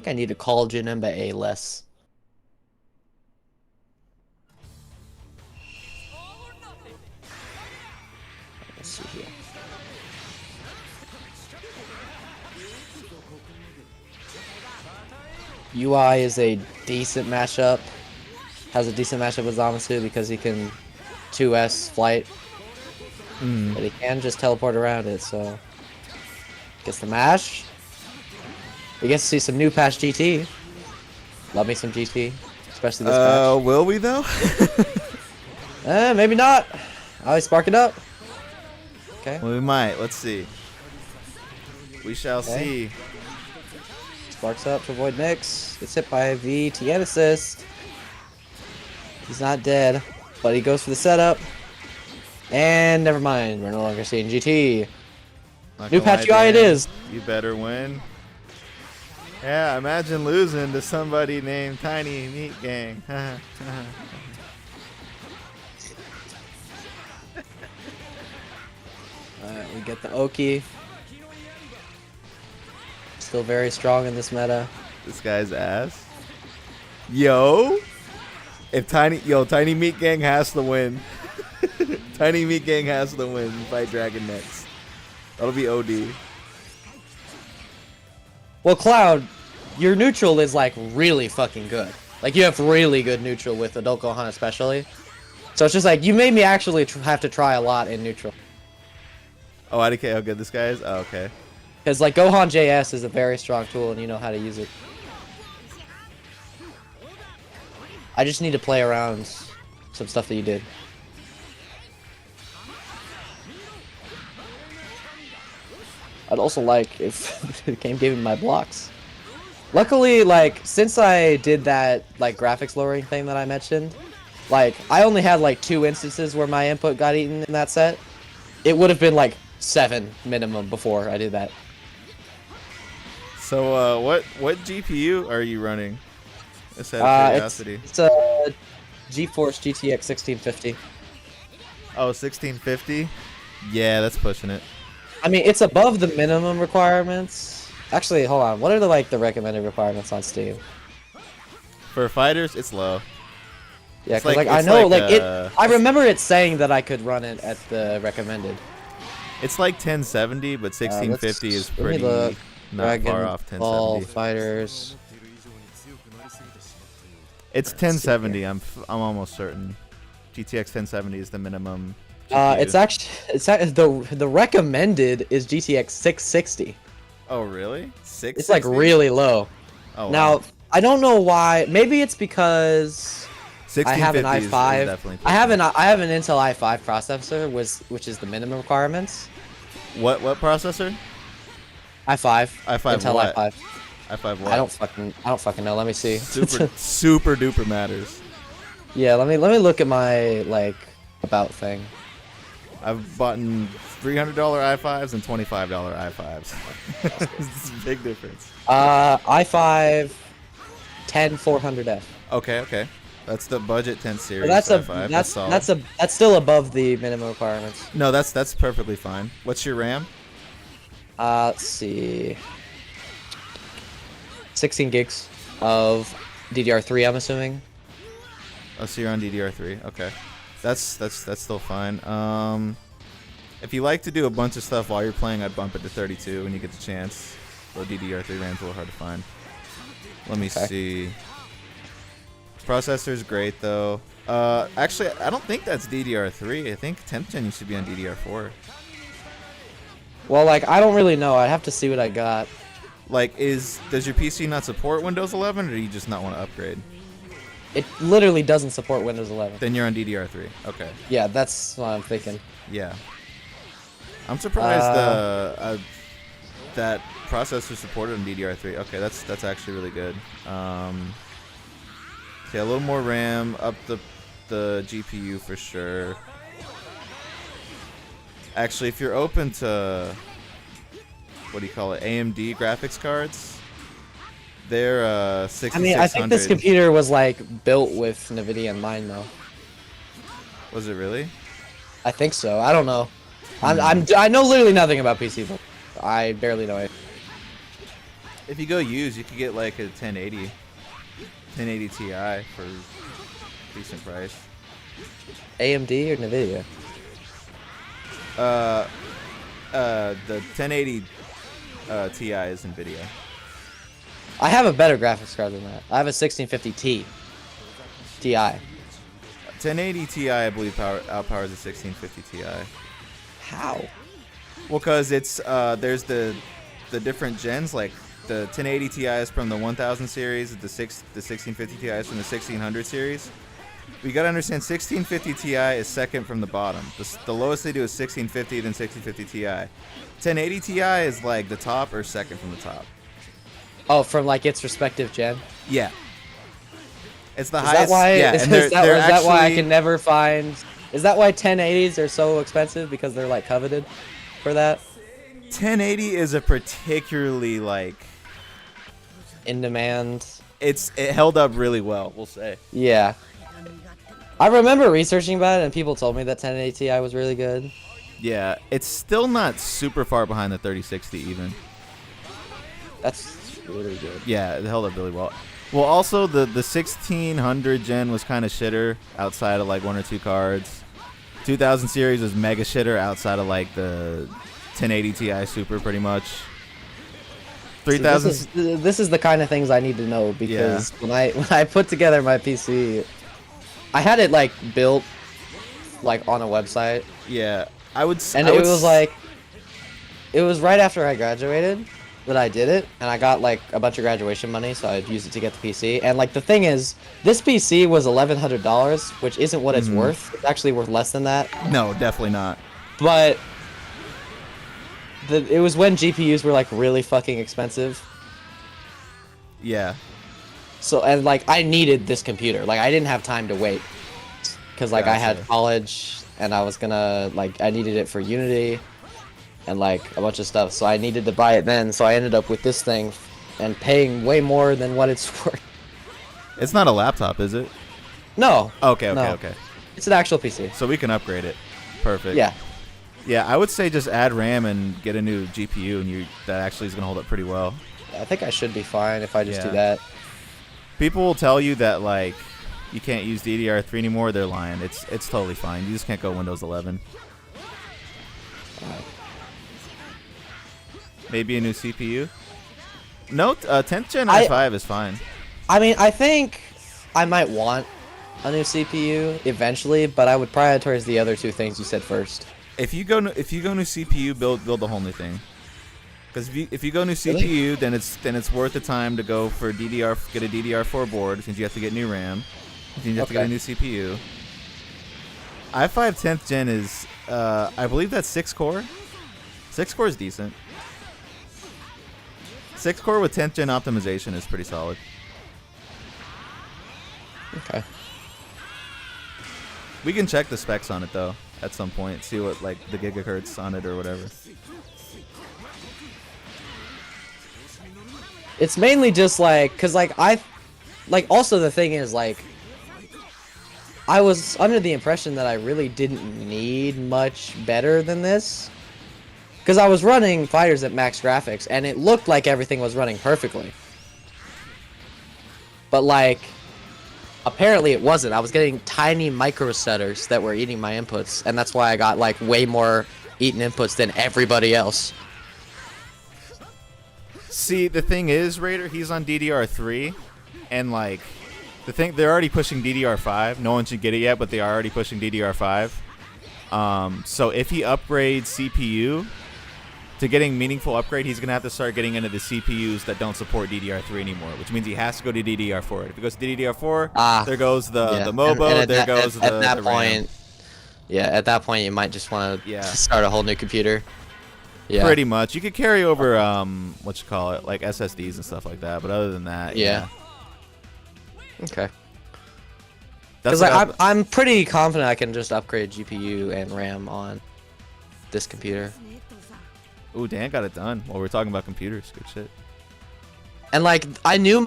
think I need to call Janemba A less. Let's see here. UI is a decent matchup. Has a decent matchup with Zamasu because he can 2S flight. But he can just teleport around it, so... Gets the mash. We get to see some new patch GT. Love me some GT. Especially this patch. Will we though? Maybe not. I'll spark it up. Okay. Well, we might. Let's see. We shall see. Sparks up to avoid mix. Gets hit by a V. TN assist. He's not dead, but he goes for the setup. And never mind. We're no longer seeing GT. New patch UI it is. You better win. Yeah, imagine losing to somebody named TinyMeatGang. Alright, we get the Oki. Still very strong in this meta. This guy's ass. Yo, if TinyMeatGang has to win. TinyMeatGang has to win. Fight Dragon next. That'll be OD. Well, Cloud, your neutral is like really fucking good. Like you have really good neutral with Adult Gohan especially. So it's just like you made me actually have to try a lot in neutral. Oh, IDK, how good this guy is? Oh, okay. Because like Gohan JS is a very strong tool and you know how to use it. I just need to play around some stuff that you did. I'd also like if the game gave me my blocks. Luckily, like, since I did that, like, graphics lowering thing that I mentioned, like, I only had, like, 2 instances where my input got eaten in that set. It would have been, like, 7 minimum before I did that. So, what GPU are you running? Just out of curiosity. It's a GeForce GTX 1650. Oh, 1650? Yeah, that's pushing it. I mean, it's above the minimum requirements. Actually, hold on. What are the recommended requirements on Steam? For fighters, it's low. Yeah, because I know I remember it saying that I could run it at the recommended. It's like 1070, but 1650 is pretty not far off 1070. Ball Fighters. It's 1070. I'm almost certain. GTX 1070 is the minimum. It's the recommended is GTX 660. Oh really? 660? It's like really low. Oh, now wow. I don't know why. Maybe it's because I have an i5. I have an Intel i5 processor, which is the minimum requirements. What processor? i5. i5 Intel what? i5. i5 what? I don't fucking know. Let me see. Super duper matters. Yeah, let me look at my about thing. I've bought $300 i5s and $25 i5s. It's a big difference. i5 10400F. Okay. That's the budget 10 series. So i5. that's still above the minimum requirements. No, that's perfectly fine. What's your RAM? Let's see. 16 gigs of DDR3, I'm assuming. Oh, so you're on DDR3. Okay. That's still fine. If you like to do a bunch of stuff while you're playing, I'd bump it to 32 when you get the chance. Though DDR3 RAM's a little hard to find. Let me see. Processor's great though. Actually, I don't think that's DDR3. I think 10th gen used to be on DDR4. Well, I don't really know. I'd have to see what I got. Does your PC not support Windows 11, or do you just not want to upgrade? It literally doesn't support Windows 11. Then you're on DDR3. Okay. Yeah, that's what I'm thinking. Yeah. I'm surprised that processor supported on DDR3. Okay, that's actually really good. Yeah, a little more RAM, up the GPU for sure. Actually, if you're open to what do you call it, AMD graphics cards, they're 6600. I mean, I think this computer was built with NVIDIA in mind, though. Was it really? I think so. I don't know. I know literally nothing about PC, but I barely know it. If you go used, you could get like a 1080 Ti for a decent price. AMD or Nvidia? The 1080 Ti is Nvidia. I have a better graphics card than that. I have a 1650 Ti. 1080 Ti, I believe, outpowers the 1650 Ti. How? Well, because it's there's the different gens, like the 1080 Ti is from the 1000 series, the 1650 Ti is from the 1600 series. We gotta understand 1650 Ti is second from the bottom. The lowest they do is 1650, then 1650 Ti. 1080 Ti is like the top or second from the top. Oh, from like its respective gen? Yeah. It's the Is highest. that why? Yeah, Is and they're that why I actually- can never find? Is that why 1080s are so expensive, because they're like coveted for that? 1080 is a particularly like In demand. it held up really well, we'll say. Yeah. I remember researching about it, and people told me that 1080 Ti was really good. Yeah, it's still not super far behind the 3060 even. That's really good. Yeah, it held up really well. Well, also the 1600 gen was kind of shitter outside of like one or two cards. 2000 series was mega shitter outside of like the 1080 Ti Super pretty much. 3000. This is the kind of things I need to know, because when I put together my PC, I had it like built like on a website. Yeah, I would. And it was like, it was right after I graduated that I did it, and I got like a bunch of graduation money, so I'd use it to get the PC. And like the thing is, this PC was $1,100, which isn't what it's worth. It's actually worth less than that. No, definitely not. But it was when GPUs were like really fucking expensive. Yeah. So, and like I needed this computer. Like I didn't have time to wait, because like I had Gotcha. college, and I was gonna like I needed it for Unity and like a bunch of stuff. So I needed to buy it then. So I ended up with this thing and paying way more than what it's worth. It's not a laptop, is it? No. Okay, no. okay. It's an actual PC. So we can upgrade it. Perfect. Yeah. Yeah, I would say just add RAM and get a new GPU, and that actually is gonna hold up pretty well. I think I should be fine if I just do Yeah. that. People will tell you that like you can't use DDR3 anymore. They're lying. It's totally fine. You just can't go Windows 11. Maybe a new CPU. No, 10th gen i5 is fine. I mean, I think I might want a new CPU eventually, but I would prioritize the other two things you said first. If you go new CPU, build the whole new thing. Because if you go new CPU, then it's worth the time to go for get a DDR4 board, since you have to get new RAM, since you have to get a new CPU. i5 10th gen is I believe that's 6 core. 6 core is decent. 6 core with 10th gen optimization is pretty solid. Okay. We can check the specs on it though at some point, see what like the gigahertz on it or whatever. It's mainly just like, cause like also the thing is like, I was under the impression that I really didn't need much better than this, cause I was running fighters at max graphics and it looked like everything was running perfectly. But like, apparently it wasn't. I was getting tiny micro setters that were eating my inputs, and that's why I got like way more eaten inputs than everybody else. See, the thing is, Raider, he's on DDR3, and like, they're already pushing DDR5. No one should get it yet, but they are already pushing DDR5. So if he upgrades CPU to getting meaningful upgrade, he's gonna have to start getting into the CPUs that don't support DDR3 anymore, which means he has to go to DDR4. If he goes to DDR4, there goes the MOBO, there goes the RAM. Point, yeah, at that point you might just want to start a whole new computer. Yeah. Pretty much. You could carry over like SSDs and stuff like that, but other than that, yeah. Okay. That's Because I'm pretty confident I can just upgrade GPU and RAM on this computer. Ooh, Dan got it done while we're talking about computers. Good shit. And like, I knew